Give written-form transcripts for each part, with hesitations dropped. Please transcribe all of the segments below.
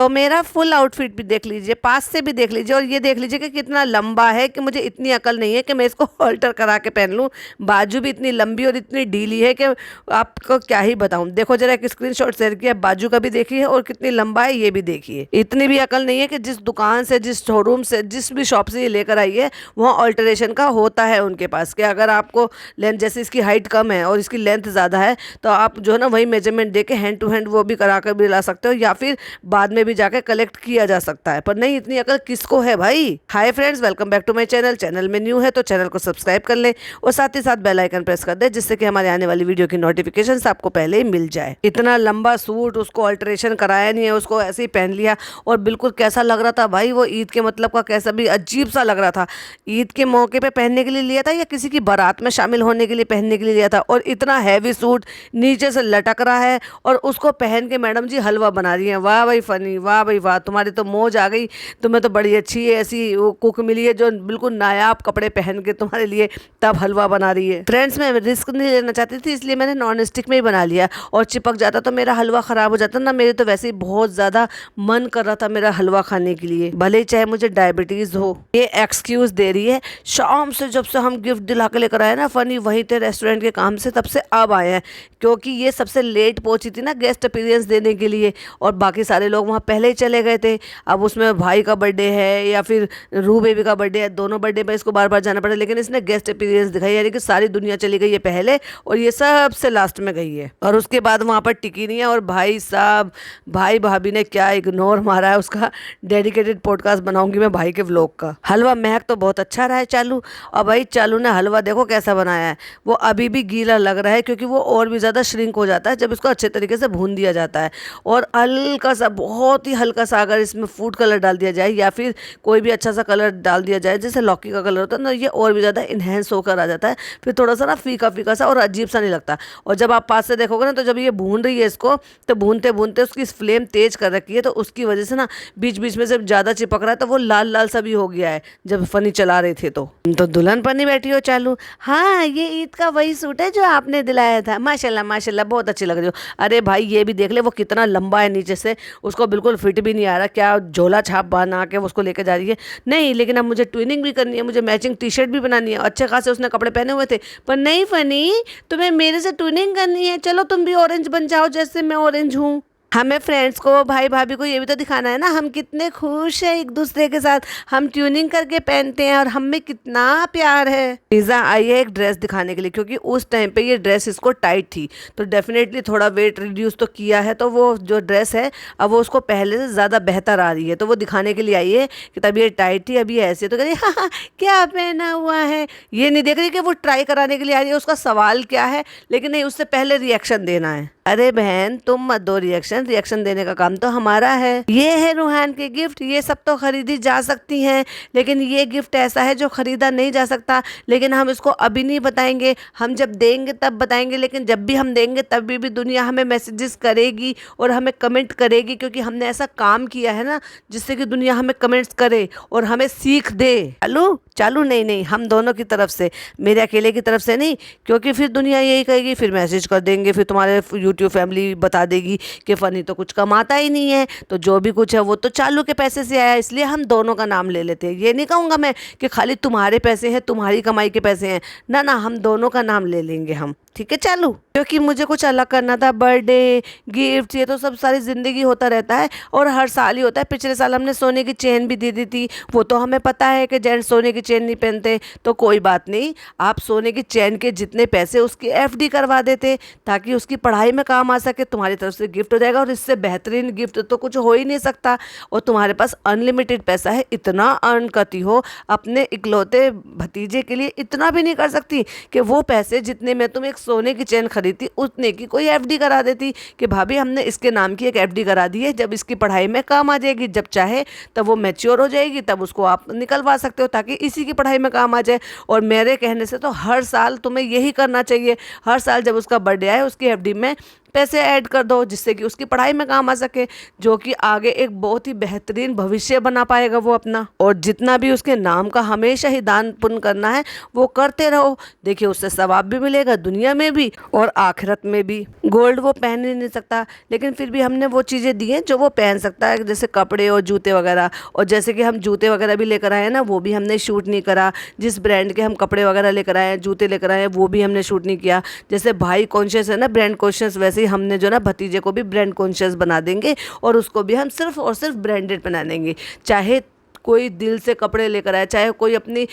तो मेरा full outfit भी देख लीजिए, पास से भी देख लीजिए और ये देख लीजिए कि कितना लंबा है कि मुझे इतनी अकल नहीं है कि मैं इसको ऑल्टर करा के पहन लूँ। बाजू भी इतनी लंबी और इतनी ढीली है कि आपको क्या ही बताऊँ। देखो जरा एक स्क्रीनशॉट शेयर किया, बाजू का भी देखिए और कितनी लंबा है ये भी देखिए। इतनी भी अकल नहीं है कि जिस दुकान से, जिस शोरूम से, जिस भी शॉप से ये लेकर आई है वहाँ ऑल्टरेशन का होता है उनके पास कि अगर आपको लेंथ, जैसे इसकी हाइट कम है और इसकी लेंथ ज़्यादा है तो आप जो है ना वही मेजरमेंट दे के हैंड टू हैंड वो भी करा कर भी ला सकते हो या फिर बाद में भी जाके कलेक्ट किया जा सकता है। पर नहीं, इतनी अकल किसको है भाई। Hi friends, welcome back to my channel. Channel में न्यू है तो चैनल को सब्सक्राइब कर लें और साथ ही साथ बेल आइकन प्रेस कर दें जिससे कि हमारे आने वाली वीडियो की नोटिफिकेशन आपको पहले ही मिल जाए। इतना लंबा सूट, उसको अल्टरेशन कराया नहीं है, उसको ऐसे ही पहन लिया और बिल्कुल कैसा लग रहा था भाई वो ईद के मतलब का, कैसा भी अजीब सा लग रहा था। ईद के मौके पे पहनने के लिए लिया था या किसी की बारात में शामिल होने के लिए पहनने के लिए लिया था। और इतना हैवी सूट नीचे से लटक रहा है और उसको पहन के मैडम जी हलवा बना रही हैं। वाह भाई फनी, वाह भाई वाह, तुम्हारी तो मौज आ गई। तुम्हें तो बड़ी अच्छी ऐसी वो कुक मिली है जो बिल्कुल नायाब कपड़े पहन के तुम्हारे लिए तब हलवा बना रही है। फ्रेंड्स, मैं रिस्क नहीं लेना चाहती थी इसलिए मैंने नॉन स्टिक में ही बना लिया और चिपक जाता तो मेरा हलवा खराब हो जाता ना। मेरे तो वैसे ही बहुत ज़्यादा मन कर रहा था मेरा हलवा खाने के लिए, भले ही चाहे मुझे डायबिटीज़ हो। ये एक्सक्यूज़ दे रही है। शाम से जब से हम गिफ्ट दिला के लेकर आए ना फनी, वहीं थे रेस्टोरेंट के काम से, तब से अब आए हैं क्योंकि ये सबसे लेट पहुंची थी ना गेस्ट अपीयरेंस देने के लिए और बाकी सारे लोग वहाँ पहले ही चले गए थे। अब उसमें भाई का बर्थडे है या फिर रू बेबी का बर्थडे है, दोनों बर्थडे में इसको बार बार जाना पड़ा, लेकिन इसने गेस्ट अपीयरेंस दिखाई, यानी कि सारी दुनिया चली गई है पहले और ये सबसे लास्ट में गई है और उसके बाद वहाँ पर टिकी नहीं है। और भाई साहब, भाई भाभी ने क्या इग्नोर मारा है, उसका डेडिकेटेड पॉडकास्ट बनाऊंगी मैं भाई के व्लॉग का। हलवा महक तो बहुत अच्छा रहा है चालू, और भाई चालू ने हलवा देखो कैसा बनाया है। वो अभी भी गीला लग रहा है क्योंकि वो और भी ज़्यादा श्रिंक हो जाता है जब इसको अच्छे तरीके से भून दिया जाता है। और हल्का सा, बहुत ही हल्का सा अगर इसमें फूड कलर डाल दिया जाए या फिर कोई भी अच्छा सा कलर डाल दिया जाए, जैसे लौकी का कलर होता है ना, ये और भी ज़्यादा इन्हेंस होकर आ जाता है। फिर थोड़ा सा ना फीका फीका सा और अजीब सा नहीं लगता। और जब आप पास से देखोगे ना तो जब ये भून रही है इसको, तो भूनते भूनते उसकी फ्लेम तेज कर रखी है तो उसकी वजह से ना बीच बीच में जब ज़्यादा चिपक रहा है तो वो लाल लाल सा भी हो गया है जब फनी चला रहे थे। तो दुल्हन पर नहीं बैठी हो चालू। हाँ, ये ईद का वही सूट है जो आपने दिलाया था, माशाल्लाह माशाल्लाह, बहुत अच्छी लग रही हो। अरे भाई ये भी देख ले वो कितना लंबा है नीचे से, उसको बिल्कुल फिट भी नहीं आ रहा। क्या झोला छाप बना के उसको लेके जा रही है। नहीं, लेकिन अब मुझे ट्विनिंग भी करनी है, मुझे मैचिंग टी शर्ट भी बनानी है। अच्छे खासे उसने कपड़े पहने हुए थे, पर नहीं फनी, तुम्हें मेरे से ट्विनिंग करनी है। चलो तुम भी ऑरेंज बन जाओ जैसे मैं ऑरेंज हूँ। हमें फ्रेंड्स को, भाई भाभी को ये भी तो दिखाना है ना हम कितने खुश हैं एक दूसरे के साथ, हम ट्यूनिंग करके पहनते हैं और हम में कितना प्यार है। पिज़्ज़ा आई है एक ड्रेस दिखाने के लिए क्योंकि उस टाइम पे ये ड्रेस इसको टाइट थी तो डेफिनेटली थोड़ा वेट रिड्यूस तो किया है, तो वो जो ड्रेस है अब वो उसको पहले से ज़्यादा बेहतर आ रही है, तो वो दिखाने के लिए आई है कि तब ये टाइट थी अभी ऐसी है। तो कह रही हाँ क्या पहना हुआ है, ये नहीं देख रही कि वो ट्राई कराने के लिए आ रही है, उसका सवाल क्या है, लेकिन नहीं, उससे पहले रिएक्शन देना है। अरे बहन तुम मत दो रिएक्शन देने का काम तो हमारा है। ये है रूहान के गिफ्ट, ये सब तो खरीदी जा सकती हैं लेकिन ये गिफ्ट ऐसा है जो खरीदा नहीं जा सकता। लेकिन हम इसको अभी नहीं बताएंगे, हम जब देंगे तब बताएंगे। लेकिन जब भी हम देंगे तब भी दुनिया हमें मैसेजेस करेगी और हमें कमेंट करेगी क्योंकि हमने ऐसा काम किया है ना जिससे कि दुनिया हमें कमेंट्स करे और हमें सीख दे। चालू नहीं नहीं, हम दोनों की तरफ से, मेरे अकेले की तरफ से नहीं, क्योंकि फिर दुनिया यही कहेगी, फिर मैसेज कर देंगे, फिर तुम्हारे यूट्यूब फैमिली बता देगी कि फनी तो कुछ कमाता ही नहीं है, तो जो भी कुछ है वो तो चालू के पैसे से आया, इसलिए हम दोनों का नाम ले लेते हैं। ये नहीं कहूँगा मैं कि खाली तुम्हारे पैसे हैं, तुम्हारी कमाई के पैसे हैं, ना ना, हम दोनों का नाम ले लेंगे हम, ठीक है चालू। क्योंकि मुझे कुछ अलग करना था, बर्थडे गिफ्ट ये तो सब सारी ज़िंदगी होता रहता है और हर साल ही होता है। पिछले साल हमने सोने की चेन भी दे दी थी, वो तो हमें पता है कि जेंट्स सोने की चेन नहीं पहनते, तो कोई बात नहीं, आप सोने की चेन के जितने पैसे उसकी एफडी करवा देते ताकि उसकी पढ़ाई में काम आ सके, तुम्हारी तरफ से गिफ्ट हो जाएगा। और इससे बेहतरीन गिफ्ट तो कुछ हो ही नहीं सकता। और तुम्हारे पास अनलिमिटेड पैसा है, इतना अर्न करती हो, अपने इकलौते भतीजे के लिए इतना भी नहीं कर सकती कि वो पैसे जितने में तुम एक सोने की चेन खरीदती उतने की कोई एफडी करा देती कि भाभी हमने इसके नाम की एक एफडी करा दी है, जब इसकी पढ़ाई में काम आ जाएगी, जब चाहे तब वो मैच्योर हो जाएगी तब उसको आप निकलवा सकते हो ताकि इसी की पढ़ाई में काम आ जाए। और मेरे कहने से तो हर साल तुम्हें यही करना चाहिए, हर साल जब उसका बर्थडे आए उसकी एफडी में पैसे ऐड कर दो जिससे कि उसकी पढ़ाई में काम आ सके, जो कि आगे एक बहुत ही बेहतरीन भविष्य बना पाएगा वो अपना। और जितना भी उसके नाम का हमेशा ही दान पुण्य करना है वो करते रहो, देखिए उससे सवाब भी मिलेगा दुनिया में भी और आखिरत में भी। गोल्ड वो पहन ही नहीं सकता, लेकिन फिर भी हमने वो चीज़ें दी हैं जो वो पहन सकता है, जैसे कपड़े और जूते वगैरह। और जैसे कि हम जूते वगैरह भी लेकर आए हैं ना, वो भी हमने शूट नहीं करा। जिस ब्रांड के हम कपड़े वगैरह लेकर आए हैं, जूते लेकर आए हैं, वो भी हमने शूट नहीं किया। जैसे भाई कॉन्शियस है ना, ब्रांड कॉन्शियस, वैसे ही हमने जो ना भतीजे को भी ब्रांड कॉन्शियस बना देंगे और उसको भी हम सिर्फ और सिर्फ ब्रांडेड बना देंगे। चाहे कोई दिल से कपड़े लेकर आए, चाहे कोई अपनी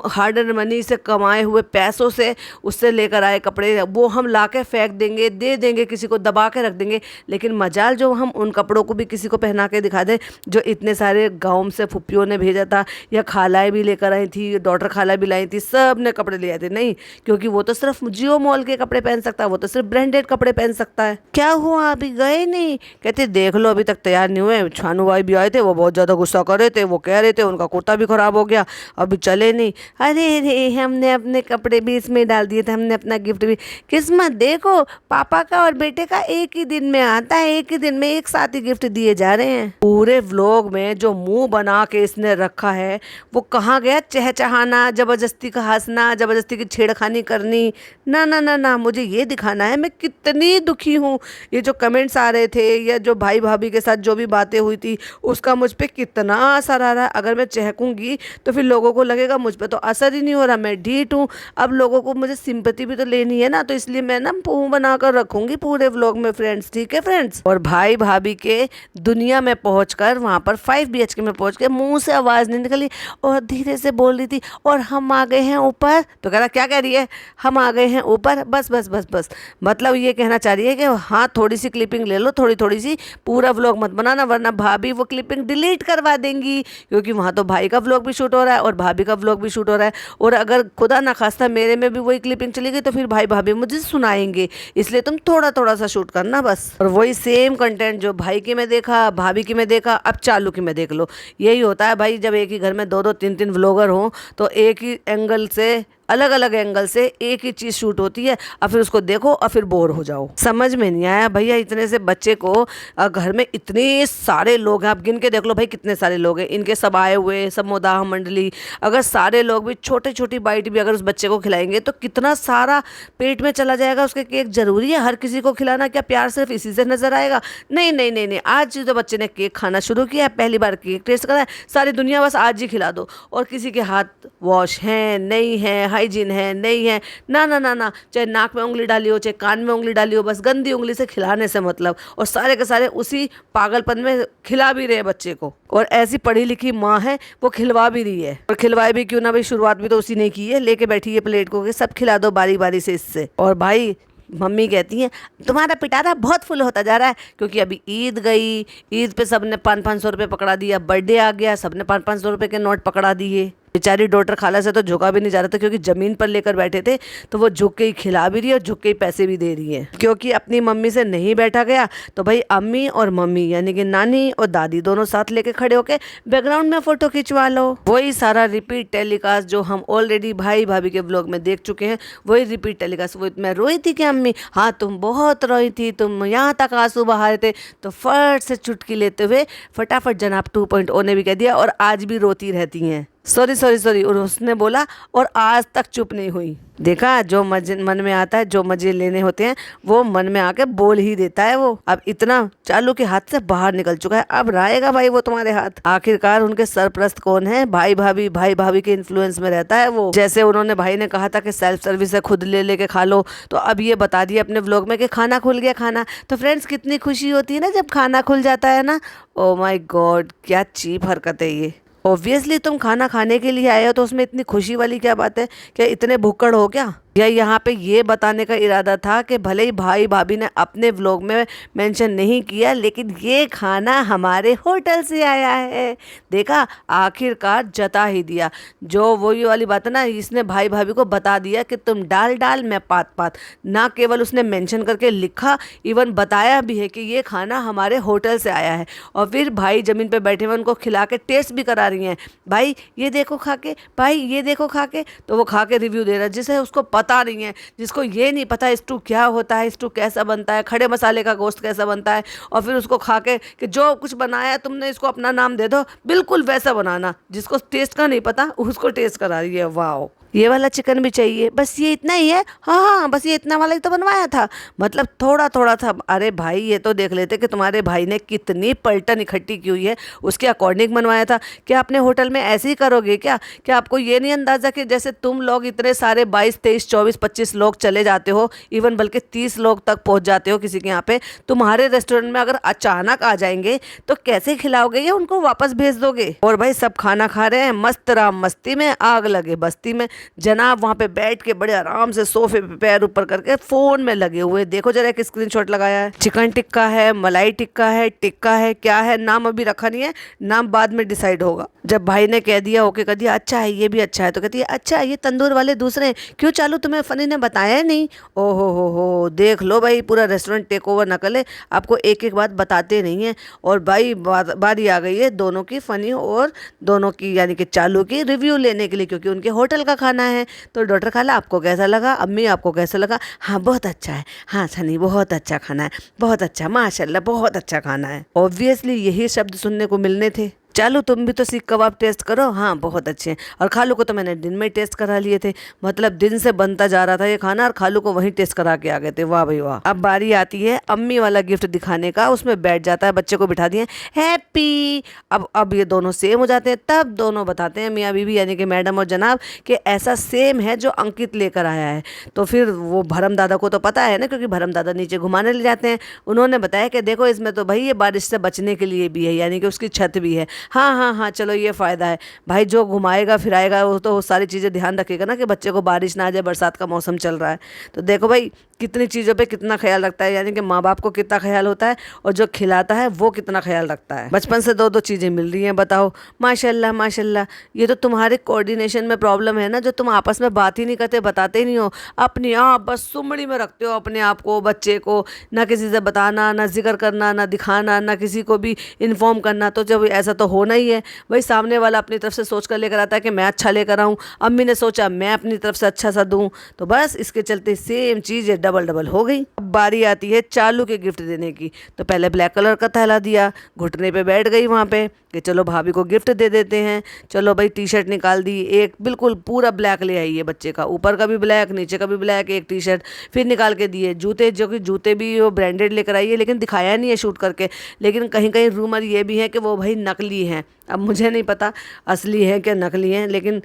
हार्ड एंड मनी से कमाए हुए पैसों से उससे लेकर आए कपड़े, वो हम ला के फेंक देंगे, दे देंगे, किसी को दबा के रख देंगे। लेकिन मजाल जो हम उन कपड़ों को भी किसी को पहना के दिखा दें जो इतने सारे गाँव से फुप्पियों ने भेजा था, या खालाएँ भी लेकर आई थी, डॉटर खाला भी लाई थी, सब ने कपड़े ले आए थे। नहीं, क्योंकि वो तो सिर्फ जियो मॉल के कपड़े पहन सकता है, वो तो सिर्फ ब्रांडेड कपड़े पहन सकता है। क्या हुआ, अभी गए नहीं? कहते देख लो अभी तक तैयार नहीं हुए, छानू भाई भी आए थे, वो बहुत ज़्यादा गुस्सा कर रहे थे, वो कह रहे थे उनका कुर्ता भी खराब हो गया, अभी चले नहीं। अरे रे, हमने अपने कपड़े भी इसमें डाल दिए थे, हमने अपना गिफ्ट भी। किस्मत देखो, पापा का और बेटे का एक ही दिन में आता है, एक ही दिन में एक साथ ही गिफ्ट दिए जा रहे हैं। पूरे व्लॉग में जो मुंह बना के इसने रखा है वो कहाँ गया चहचहाना, जबरदस्ती का हंसना, जबरदस्ती की छेड़खानी करनी। ना ना ना ना, मुझे ये दिखाना है मैं कितनी दुखी हूँ। ये जो कमेंट्स आ रहे थे या जो भाई भाभी के साथ जो भी बातें हुई थी उसका मुझ पर कितना असर आ रहा है। अगर मैं चहकूंगी तो फिर लोगों को लगेगा मुझ पे तो असर ही नहीं हो रहा, मैं ढीठ हूँ। अब लोगों को मुझे सिंपैथी भी तो लेनी है ना, तो इसलिए मैं ना मुंह बनाकर रखूंगी पूरे व्लॉग में फ्रेंड्स, ठीक है फ्रेंड्स। और भाई भाभी के दुनिया में पहुंचकर वहां पर 5 BHK में पहुंच के मुंह से आवाज नहीं निकली और धीरे से बोल रही थी और हम आ गए हैं ऊपर। तो कह रहा क्या कह रही है, हम आ गए हैं ऊपर, बस बस बस बस। मतलब ये कहना चाह रही है कि हाँ थोड़ी सी क्लिपिंग ले लो, थोड़ी थोड़ी सी, पूरा व्लॉग मत बनाना वरना भाभी वो क्लिपिंग डिलीट करवा देंगी। क्योंकि वहाँ तो भाई का व्लॉग भी शूट हो रहा है और भाभी का व्लॉग भी शूट हो रहा है, और अगर खुदा ना खास्ता मेरे में भी वही क्लिपिंग चली गई तो फिर भाई भाभी मुझे सुनाएंगे। इसलिए तुम थोड़ा थोड़ा सा शूट करना बस। और वही सेम कंटेंट जो भाई की में देखा, भाभी की में देखा, अब चालू की में देख लो। यही होता है भाई, जब एक ही घर में 2-2 3-3 व्लॉगर हों तो एक ही एंगल से, अलग अलग एंगल से एक ही चीज़ शूट होती है, और फिर उसको देखो और फिर बोर हो जाओ। समझ में नहीं आया भैया, इतने से बच्चे को घर में इतने सारे लोग हैं, आप गिन के देख लो भाई कितने सारे लोग हैं, इनके सब आए हुए सब मुदाह मंडली, अगर सारे लोग भी छोटे छोटी बाइट भी अगर उस बच्चे को खिलाएंगे तो कितना सारा पेट में चला जाएगा उसके। केक जरूरी है हर किसी को खिलाना? क्या प्यार सिर्फ इसी से नजर आएगा? नहीं नहीं नहीं नहीं, आज जो बच्चे ने केक खाना शुरू किया है, पहली बार केक टेस्ट करा है, सारी दुनिया बस आज ही खिला दो। और किसी के हाथ वॉश हैं नहीं है, हाइजीन है नहीं है, ना ना ना ना, चाहे नाक में उंगली डाली हो चाहे कान में उंगली डाली हो, बस गंदी उंगली से खिलाने से मतलब। और सारे के सारे उसी पागलपन में खिला भी रहे हैं बच्चे को। और ऐसी पढ़ी लिखी माँ है वो खिलवा भी रही है, और खिलवाए भी क्यों ना भाई, शुरुआत भी तो उसी ने की है, लेके बैठी है प्लेट को कि सब खिला दो बारी बारी से इससे। और भाई मम्मी कहती हैं तुम्हारा पिटारा बहुत फुल होता जा रहा है, क्योंकि अभी ईद गई, ईद पे सबने 500-500 रुपये पकड़ा दिया, बर्थडे आ गया सबने 500-500 रुपये के नोट पकड़ा दिए। बेचारी डॉटर खाला से तो झुका भी नहीं जा रहा था, क्योंकि ज़मीन पर लेकर बैठे थे तो वो झुक के ही खिला भी रही है और झुक के ही पैसे भी दे रही है। क्योंकि अपनी मम्मी से नहीं बैठा गया तो भाई अम्मी और मम्मी यानी कि नानी और दादी दोनों साथ लेके खड़े होके बैकग्राउंड में फ़ोटो खिंचवा लो। वही सारा रिपीट टेलीकास्ट जो हम ऑलरेडी भाई भाभी के ब्लॉग में देख चुके हैं, वही रिपीट टेलीकास्ट। वो मैं रोई थी कि अम्मी, हाँ तुम बहुत रोई थी, तुम यहाँ तक आंसू बहा रहे थे, तो फट से चुटकी लेते हुए फटाफट जनाब 2.0 ने भी कह दिया और आज भी रोती रहती हैं। सॉरी सॉरी सॉरी, और उसने बोला और आज तक चुप नहीं हुई। देखा, जो मन में आता है, जो मजे लेने होते हैं वो मन में आके बोल ही देता है वो। अब इतना चालू के हाथ से बाहर निकल चुका है, अब रहेगा भाई वो तुम्हारे हाथ। आखिरकार उनके सरप्रस्त कौन है? भाई भाभी के इन्फ्लुएंस में रहता है वो। जैसे उन्होंने भाई ने कहा था कि सेल्फ सर्विस है, खुद ले लेके खा लो, तो अब ये बता दिया अपने व्लॉग में कि खाना खुल गया खाना। तो फ्रेंड्स कितनी खुशी होती है ना जब खाना खुल जाता है ना। ओ माय गॉड, क्या चीप हरकत है ये। ऑब्वियसली तुम खाना खाने के लिए आए हो तो उसमें इतनी खुशी वाली क्या बात है? क्या इतने भुक्कड़ हो क्या? या यहाँ पे ये बताने का इरादा था कि भले ही भाई भाभी ने अपने व्लॉग में मेंशन नहीं किया, लेकिन ये खाना हमारे होटल से आया है। देखा, आखिरकार जता ही दिया। जो वही वाली बात है ना, इसने भाई भाभी को बता दिया कि तुम डाल डाल मैं पात पात। ना केवल उसने मेंशन करके लिखा, इवन बताया भी है कि ये खाना हमारे होटल से आया है। और फिर भाई ज़मीन पर बैठे हुए उनको खिला के टेस्ट भी करा रही हैं, भाई ये देखो खा के, भाई ये देखो खा के। तो वो खा के रिव्यू दे रहा है, जिसे उसको पता बता रही हैं, जिसको ये नहीं पता स्टू क्या होता है, स्टू कैसा बनता है, खड़े मसाले का गोश्त कैसा बनता है, और फिर उसको खा के कि जो कुछ बनाया तुमने इसको अपना नाम दे दो, बिल्कुल वैसा बनाना। जिसको टेस्ट का नहीं पता उसको टेस्ट करा रही है। वाह, ये वाला चिकन भी चाहिए, बस ये इतना ही है, हाँ हाँ बस ये इतना वाला ही तो बनवाया था, मतलब थोड़ा थोड़ा था। अरे भाई ये तो देख लेते कि तुम्हारे भाई ने कितनी पलटन इकट्ठी की हुई है, उसके अकॉर्डिंग बनवाया था। क्या अपने होटल में ऐसे ही करोगे क्या? क्या आपको ये नहीं अंदाज़ा कि जैसे तुम लोग इतने सारे 22 23 24 25 लोग चले जाते हो, इवन बल्कि 30 लोग तक पहुंच जाते हो किसी के यहाँ पे, तुम्हारे रेस्टोरेंट में अगर अचानक आ जाएंगे तो कैसे खिलाओगे या उनको वापस भेज दोगे? और भाई सब खाना खा रहे हैं, मस्त राम मस्ती में, आग लगे बस्ती में। जनाब वहाँ पे बैठ के बड़े आराम से सोफे पे पैर ऊपर करके फोन में लगे हुए। देखो जरा एक स्क्रीनशॉट लगाया है, चिकन टिक्का है, मलाई टिक्का है, टिक्का है, क्या है नाम अभी रखा नहीं है, नाम बाद में डिसाइड होगा। जब भाई ने कह दिया ओके कर दिया, अच्छा है ये भी अच्छा है, तो कहती है अच्छा ये तंदूर वाले दूसरे हैं, क्यों चालू तुम्हें फनी ने बताया नहीं? ओहो हो, देख लो भाई पूरा रेस्टोरेंट टेक ओवर न करे, आपको एक एक बात बताते नहीं है। और भाई बारी आ गई है दोनों की, फनी और दोनों की यानी कि चालू की रिव्यू लेने के लिए, क्योंकि उनके होटल का खाना है। तो डॉक्टर खाला आपको कैसा लगा, अम्मी आपको कैसा लगा? हाँ बहुत अच्छा है, हाँ सनी बहुत अच्छा खाना है, बहुत अच्छा माशाल्लाह बहुत अच्छा खाना है। ऑब्वियसली यही शब्द सुनने को मिलने थे। चालू तुम भी तो सीख कबाब टेस्ट करो, हाँ बहुत अच्छे हैं। और खालू को तो मैंने दिन में टेस्ट करा लिए थे, मतलब दिन से बनता जा रहा था ये खाना और खालू को वहीं टेस्ट करा के आ गए थे। वाह भाई वाह। अब बारी आती है अम्मी वाला गिफ्ट दिखाने का, उसमें बैठ जाता है, बच्चे को बिठा दिए हैप्पी। अब ये दोनों सेम हो जाते हैं, तब दोनों बताते हैं मियाँ बीवी यानी कि मैडम और जनाब कि ऐसा सेम है जो अंकित लेकर आया है। तो फिर वो भरम दादा को तो पता है ना, क्योंकि भरम दादा नीचे घुमाने ले जाते हैं। उन्होंने बताया कि देखो इसमें तो भाई ये बारिश से बचने के लिए भी है, यानी कि उसकी छत भी है। हाँ हाँ हाँ चलो ये फ़ायदा है भाई, जो घुमाएगा फिराएगा वो तो सारी चीज़ें ध्यान रखेगा ना कि बच्चे को बारिश ना आ जाए, बरसात का मौसम चल रहा है। तो देखो भाई कितनी चीज़ों पे कितना ख्याल रखता है, यानी कि माँ बाप को कितना ख्याल होता है और जो खिलाता है वो कितना ख्याल रखता है। बचपन से दो दो चीज़ें मिल रही हैं, बताओ माशाल्लाह माशाल्लाह। ये तो तुम्हारे कोऑर्डिनेशन में प्रॉब्लम है ना, जो तुम आपस में बात ही नहीं करते, बताते ही नहीं हो, अपनी आप बस सुमड़ी में रखते हो अपने आप को, बच्चे को ना किसी से बताना, ना जिक्र करना, ना दिखाना, ना किसी को भी इन्फॉर्म करना। तो जब ऐसा तो होना ही है भाई, सामने वाला अपनी तरफ से सोच कर लेकर आता है कि मैं अच्छा लेकर आऊँ, अम्मी ने सोचा मैं अपनी तरफ से अच्छा सा दूँ, तो बस इसके चलते सेम चीज़ डबल डबल हो गई। अब बारी आती है चालू के गिफ्ट देने की। तो पहले ब्लैक कलर का थैला दिया, घुटने पे बैठ गई वहाँ पे कि चलो भाभी को गिफ्ट दे देते हैं। चलो भाई टी शर्ट निकाल दी, एक बिल्कुल पूरा ब्लैक ले आई है बच्चे का, ऊपर का भी ब्लैक नीचे का भी ब्लैक, एक टी शर्ट फिर निकाल के दिए। जूते, जो कि जूते भी वो ब्रांडेड लेकर आई है, लेकिन दिखाया नहीं है शूट करके, लेकिन कहीं कहीं रूमर ये भी है कि वो भाई नकली हैं। अब मुझे नहीं पता असली है क्या नकली हैं, लेकिन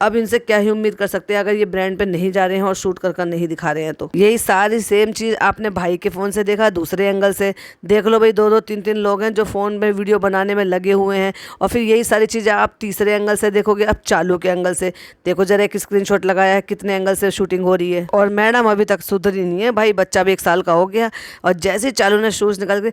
अब इनसे क्या ही उम्मीद कर सकते हैं अगर ये ब्रांड पे नहीं जा रहे हैं और शूट कर कर नहीं दिखा रहे हैं। तो यही सारी सेम चीज़ आपने भाई के फ़ोन से देखा, दूसरे एंगल से देख लो भाई, दो दो तीन तीन लोग हैं जो फ़ोन में वीडियो बनाने में लगे हुए हैं, और फिर यही सारी चीज़ें आप तीसरे एंगल से देखोगे। अब चालू के एंगल से देखो जरा, एक स्क्रीनशॉट लगाया है कितने एंगल से शूटिंग हो रही है। और मैडम अभी तक सुधरी नहीं है भाई, बच्चा भी 1 साल का हो गया, और जैसे चालू ने शूज़ निकाल के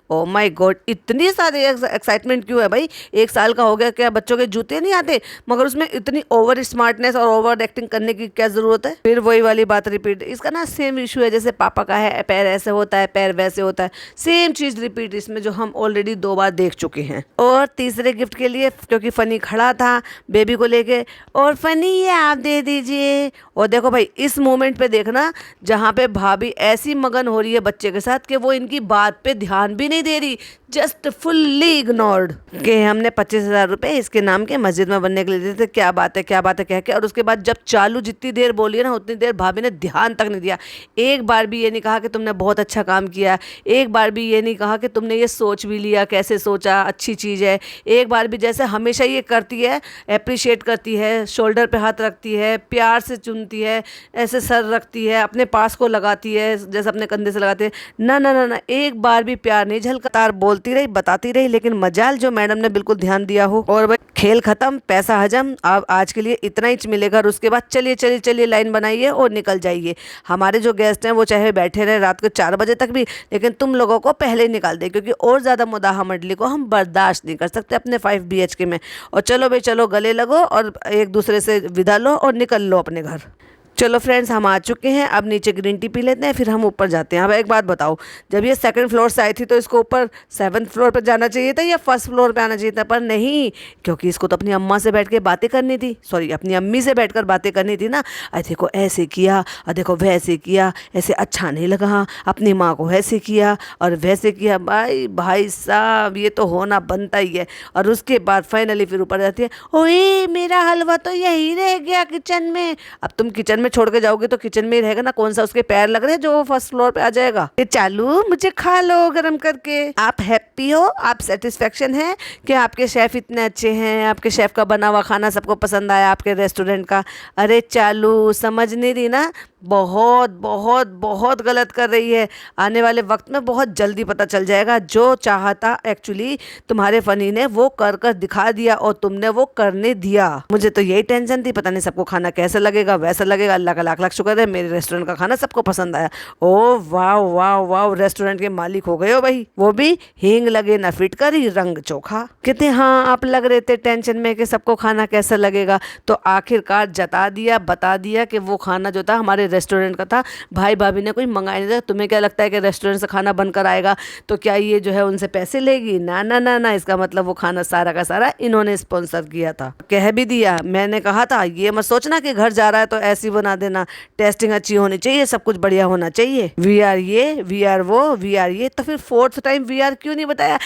ओ माय गॉड, इतनी सारी एक्साइटमेंट क्यों है भाई? 1 साल का हो गया, क्या बच्चों के जूते नहीं आते? मगर उसमें इतनी ओवर स्मार्टनेस और ओवर एक्टिंग करने की क्या ज़रूरत है? फिर वही वाली बात रिपीट। इसका ना सेम इशू है जैसे पापा का है, पैर ऐसे होता है पैर वैसे होता है, सेम चीज़ रिपीट इसमें, जो हम ऑलरेडी 2 बार देख चुके हैं। और तीसरे गिफ्ट के लिए क्योंकि फ़नी खड़ा था बेबी को लेके, और फ़नी ये आप दे दीजिए। और देखो भाई इस मोमेंट पे देखना जहाँ पे भाभी ऐसी मगन हो रही है बच्चे के साथ कि वो इनकी बात पे ध्यान भी नहीं दे रही, जस्ट फुल्ली इग्नोर्ड कि हमने 25,000 रुपये इसके नाम के मस्जिद में बनने के लिए दिए थे, क्या बात है कह के। और उसके बाद जब चालू जितनी देर बोली है ना उतनी देर भाभी ने ध्यान तक नहीं दिया। एक बार भी ये नहीं कहा कि तुमने बहुत अच्छा काम किया, एक बार भी ये नहीं कहा कि तुमने ये सोच भी लिया, कैसे सोचा, अच्छी चीज़ है। एक बार भी, जैसे हमेशा ये करती है, अप्रिशिएट करती है, शोल्डर पे हाथ रखती है, प्यार से चुनती है, ऐसे सर रखती है, अपने पास को लगाती है जैसे अपने कंधे से लगाते हैं, ना ना ना ना, एक बार भी प्यार नहीं, झलकतार बोलती रही, बताती रही, लेकिन मजाल जो मैडम ने बिल्कुल ध्यान दिया हो। और भाई खेल खत्म, पैसा हजम, अब आज के लिए इतना ही मिलेगा, और उसके बाद चलिए चलिए चलिए लाइन बनाइए और निकल जाइए। हमारे जो गेस्ट हैं वो चाहे बैठे रहे रात को 4 बजे तक भी, लेकिन तुम लोगों को पहले ही निकाल दे, क्योंकि और ज़्यादा मुदाहा मंडली को हम बर्दाश्त नहीं कर सकते अपने 5 BHK में। और चलो भाई चलो, गले लगो और एक दूसरे से विदा लो और निकल लो अपने घर। चलो फ्रेंड्स, हम आ चुके हैं, अब नीचे ग्रीन टी पी लेते हैं, फिर हम ऊपर जाते हैं। अब एक बात बताओ, जब ये सेकंड फ्लोर से आई थी तो इसको ऊपर 7th फ्लोर पर जाना चाहिए था या फर्स्ट फ्लोर पे आना चाहिए था? पर नहीं, क्योंकि इसको तो अपनी अम्मा से बैठ के बातें करनी थी, सॉरी अपनी अम्मी से बैठकर बातें करनी थी ना। अरे देखो ऐसे किया, और देखो वैसे किया, ऐसे अच्छा नहीं लगा, अपनी माँ को ऐसे किया और वैसे किया। भाई साहब, ये तो होना बनता ही है। और उसके बाद फाइनली फिर ऊपर जाती है, ओए मेरा हलवा तो यही रह गया किचन में। अब तुम किचन में छोड़ के जाओगे तो किचन में ही रहेगा ना, कौन सा उसके पैर लग रहे हैं जो वो फर्स्ट फ्लोर पे आ जाएगा? ये चालू, मुझे खा लो गरम करके। आप हैप्पी हो, आप सेटिस्फेक्शन है कि आपके शेफ इतने अच्छे हैं, आपके शेफ का बना हुआ खाना सबको पसंद आया आपके रेस्टोरेंट का? अरे चालू, समझ नहीं रही ना, बहुत बहुत बहुत गलत कर रही है। आने वाले वक्त में बहुत जल्दी पता चल जाएगा। जो चाहता एक्चुअली तुम्हारे फनी ने वो कर कर दिखा दिया और तुमने वो करने दिया। मुझे तो यही टेंशन थी, पता नहीं सबको खाना कैसा लगेगा, वैसा लगेगा। अल्लाह का लाख लाख शुक्र है मेरे रेस्टोरेंट का खाना सबको पसंद आया। ओ वाह वाह वाह, रेस्टोरेंट के मालिक हो गए हो भाई, वो भी हींग लगे न फिटकरी रंग चोखा। कहते हाँ, आप लग रहे थे टेंशन में कि सबको खाना कैसा लगेगा, तो आखिरकार जता दिया, बता दिया कि वो खाना जो था हमारे रेस्टोरेंट का था, भाई भाभी ने कोई मंगाया नहीं था। तुम्हें क्या लगता है कि रेस्टोरेंट से खाना बनकर आएगा तो क्या ये जो है उनसे पैसे लेगी? ना ना ना ना, इसका मतलब वो खाना सारा का सारा इन्होंने स्पॉन्सर किया था। कह भी दिया, मैंने कहा था ये मत सोचना कि घर जा रहा है तो ऐसी बना देना, टेस्टिंग अच्छी होनी चाहिए, सब कुछ बढ़िया होना चाहिए। वी आर ये, वी आर वो, वी आर ये। तो फिर 4th टाइम वी आर क्यों नहीं बताया?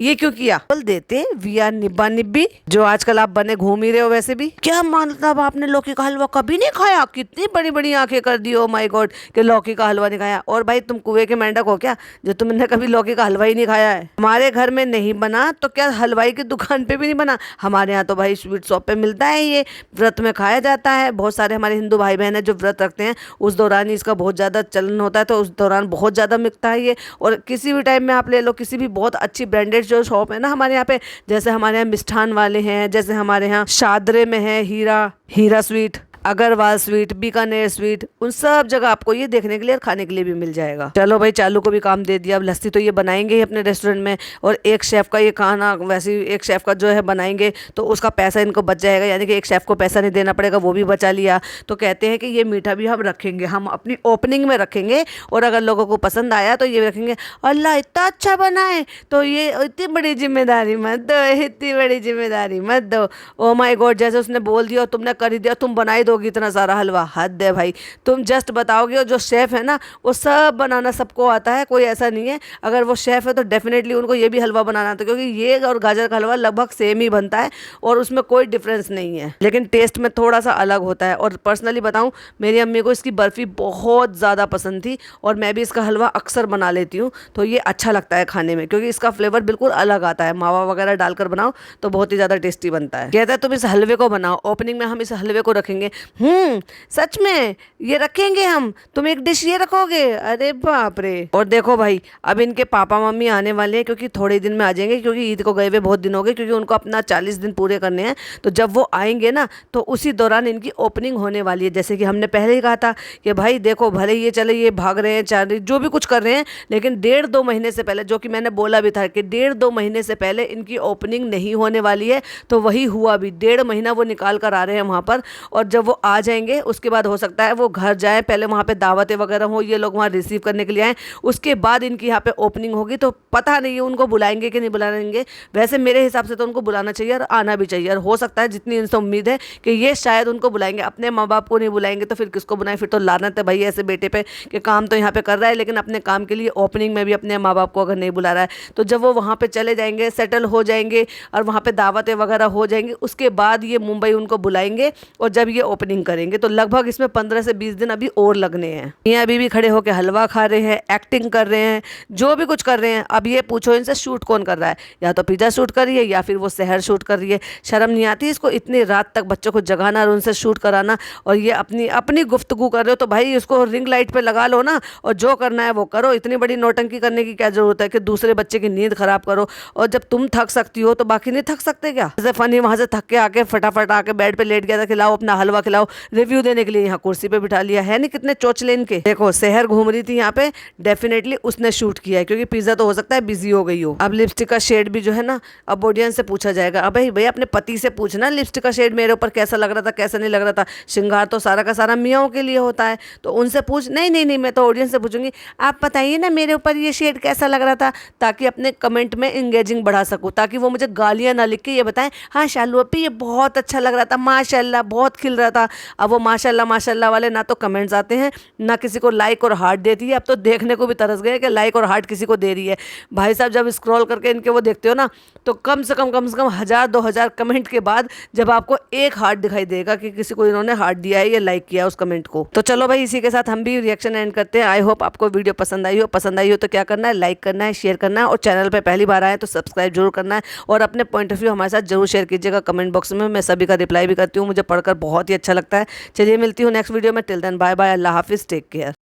ये क्यों किया? बोल देते वी आर निब्बा निब्बी, जो आजकल आप बने घूम ही रहे हो। वैसे भी क्या मतलब आपने लौकी का हलवा कभी नहीं खाया? कितनी बड़ी बड़ी आंखें कर दी, ओ माय गॉड, कि लौकी का हलवा नहीं खाया। और भाई तुम कुएं के मेंढक हो क्या जो तुमने कभी लौकी का हलवा ही नहीं खाया है? हमारे घर में नहीं बना तो क्या हलवाई की दुकान पे भी नहीं बना? हमारे यहाँ तो भाई स्वीट शॉप पे मिलता है, ये व्रत में खाया जाता है। बहुत सारे हमारे हिंदू भाई बहन है जो व्रत रखते हैं, उस दौरान ही इसका बहुत ज़्यादा चलन होता है, तो उस दौरान बहुत ज़्यादा मिलता है ये। और किसी भी टाइम में आप ले लो, किसी भी बहुत अच्छी ब्रांडेड जो शॉप है ना हमारे यहाँ पे, जैसे हमारे यहाँ मिष्ठान वाले हैं, जैसे हमारे यहाँ शादरे में है Heera sweet, Agarwal sweet, Bikaner sweet, उन सब जगह आपको ये देखने के लिए और खाने के लिए भी मिल जाएगा। चलो भाई, चालू को भी काम दे दिया। अब लस्सी तो ये बनाएंगे ही अपने रेस्टोरेंट में, और एक शेफ का ये खाना, वैसे ही एक शेफ का जो है बनाएंगे तो उसका पैसा इनको बच जाएगा, यानी कि एक शेफ को पैसा नहीं देना पड़ेगा, वो भी बचा लिया। तो कहते हैं कि ये मीठा भी हम रखेंगे, हम अपनी ओपनिंग में रखेंगे, और अगर लोगों को पसंद आया तो ये रखेंगे। अल्लाह इतना अच्छा बना है, तो ये इतनी बड़ी जिम्मेदारी मत दो, इतनी बड़ी जिम्मेदारी मत दो। ओ माय गॉड, जैसे उसने बोल दिया और तुमने कर ही दिया, तुम बनाई दोगी इतना सारा हलवा? हद है भाई, तुम जस्ट बताओगे। और जो शेफ है ना वो सब बनाना सबको आता है, कोई ऐसा नहीं है। अगर वो शेफ है तो डेफिनेटली उनको ये भी हलवा बनाना आता है, क्योंकि ये और गाजर का हलवा लगभग सेम ही बनता है और उसमें कोई डिफरेंस नहीं है, लेकिन टेस्ट में थोड़ा सा अलग होता है। और पर्सनली बताऊं, मेरी अम्मी को इसकी बर्फ़ी बहुत ज़्यादा पसंद थी, और मैं भी इसका हलवा अक्सर बना लेती हूँ, तो ये अच्छा लगता है खाने में, क्योंकि इसका फ्लेवर बिल्कुल अलग आता है। मावा वगैरह डालकर बनाओ तो बहुत ही ज़्यादा टेस्टी बनता है। कहता है तुम इस हलवे को बनाओ, ओपनिंग में हम इस हलवे को रखेंगे। सच में ये रखेंगे हम? तुम एक डिश ये रखोगे? अरे बाप रे। और देखो भाई, अब इनके पापा मम्मी आने वाले हैं, क्योंकि थोड़े दिन में आ जाएंगे, क्योंकि ईद को गए हुए बहुत दिन हो गए, क्योंकि उनको अपना 40 दिन पूरे करने हैं। तो जब वो आएंगे ना, तो उसी दौरान इनकी ओपनिंग होने वाली है। जैसे कि हमने पहले ही कहा था कि भाई देखो, भले ये चले ये भाग रहे हैं, चार जो भी कुछ कर रहे हैं, लेकिन 1.5-2 महीने से पहले, जो कि मैंने बोला भी था कि 1.5-2 महीने से पहले इनकी ओपनिंग नहीं होने वाली है, तो वही हुआ भी। 1.5 महीना वो निकाल कर आ रहे हैं वहाँ पर, और जब वो आ जाएंगे उसके बाद हो सकता है वो घर जाए, पहले वहाँ पे दावतें वगैरह हो, ये लोग वहाँ रिसीव करने के लिए आए, उसके बाद इनकी यहाँ पे ओपनिंग होगी। तो पता नहीं है उनको बुलाएंगे कि नहीं बुलाएंगे। वैसे मेरे हिसाब से तो उनको बुलाना चाहिए और आना भी चाहिए, और हो सकता है जितनी इनसे उम्मीद है कि ये शायद उनको बुलाएंगे। अपने माँ बाप को नहीं बुलाएंगे तो फिर किसको बुलाएं? फिर तो लानत है भाई ऐसे बेटे पे कि काम तो यहाँ पे कर रहा है, लेकिन अपने काम के लिए ओपनिंग में भी अपने माँ बाप को अगर नहीं बुला रहा है। तो जब वो वहाँ पर चले जाएंगे, सेटल हो जाएंगे, और वहाँ पर दावतें वगैरह हो जाएंगी, उसके बाद ये मुंबई उनको बुलाएंगे, और जब ये ओपनिंग करेंगे तो लगभग इसमें 15 से 20 दिन अभी और लगने हैं। ये अभी भी खड़े होकर हलवा खा रहे हैं, एक्टिंग कर रहे हैं, जो भी कुछ कर रहे हैं। अब ये पूछो इनसे शूट कौन कर रहा है? या तो पिज़्ज़ा शूट कर रही है या फिर वो शहर शूट कर रही है। शर्म नहीं आती इसको इतनी रात तक बच्चों को जगाना और उनसे शूट कराना, और ये अपनी अपनी गुफ्तगू कर रहे हो तो भाई इसको रिंग लाइट पे लगा लो ना, और जो करना है वो करो। इतनी बड़ी नौटंकी करने की क्या जरूरत है कि दूसरे बच्चे की नींद खराब करो? और जब तुम थक सकती हो तो बाकी नहीं थक सकते क्या? जैसे फनी वहां से थक के आके फटाफट आके बेड पे लेट गया था कि लाओ अपना हलवा खिलाओ, रिव्यू देने के लिए यहाँ कुर्सी पे बिठा लिया है। नहीं कितने चोचले इनके। देखो शहर घूम रही थी यहाँ पे, डेफिनेटली उसने शूट किया है, क्योंकि पिज्जा तो हो सकता है बिजी हो गई हो। अब लिपस्टिक का शेड भी जो है ना, अब ऑडियंस से पूछा जाएगा। अब भाई भैया अपने पति से पूछना लिपस्टिक का शेड मेरे ऊपर कैसा लग रहा था, कैसा नहीं लग रहा था। श्रृंगार तो सारा का सारा मियाओं के लिए होता है, तो उनसे पूछ। नहीं नहीं नहीं, मैं तो ऑडियंस से पूछूंगी, आप बताइए ना मेरे ऊपर ये शेड कैसा लग रहा था, ताकि अपने कमेंट में इंगेजिंग बढ़ा सकूं, ताकि वो मुझे गालियां ना लिख के ये बताएं, हाँ शालू अपी ये बहुत अच्छा लग रहा था, माशाल्लाह बहुत खिल रहा था। अब वो माशाल्लाह माशाल्लाह वाले ना तो कमेंट्स आते हैं, ना किसी को लाइक और हार्ट देती है। अब तो देखने को भी तरस गए कि लाइक और हार्ट किसी को दे रही है। भाई साहब जब स्क्रॉल करके इनके वो देखते हो ना, तो कम से कम 1000-2000 कमेंट के बाद जब आपको एक हार्ट दिखाई देगा कि किसी को इन्होंने हार्ट दिया है या लाइक किया है उस कमेंट को। तो चलो भाई इसी के साथ हम भी रिएक्शन एंड करते हैं। आई होप आपको वीडियो पसंद आई हो। पसंद आई हो तो क्या करना है, लाइक करना है, शेयर करना है, और चैनल पे पहली बार आए तो सब्सक्राइब जरूर करना है, और अपने पॉइंट ऑफ व्यू हमारे साथ जरूर शेयर कीजिएगा कमेंट बॉक्स में। मैं सभी का रिप्लाई भी करती हूँ, मुझे पढ़कर बहुत ही अच्छा लगता है। चलिए मिलती हूँ नेक्स्ट वीडियो में। टिल देन बाय बाय, अल्लाह हाफिज़, टेक केयर।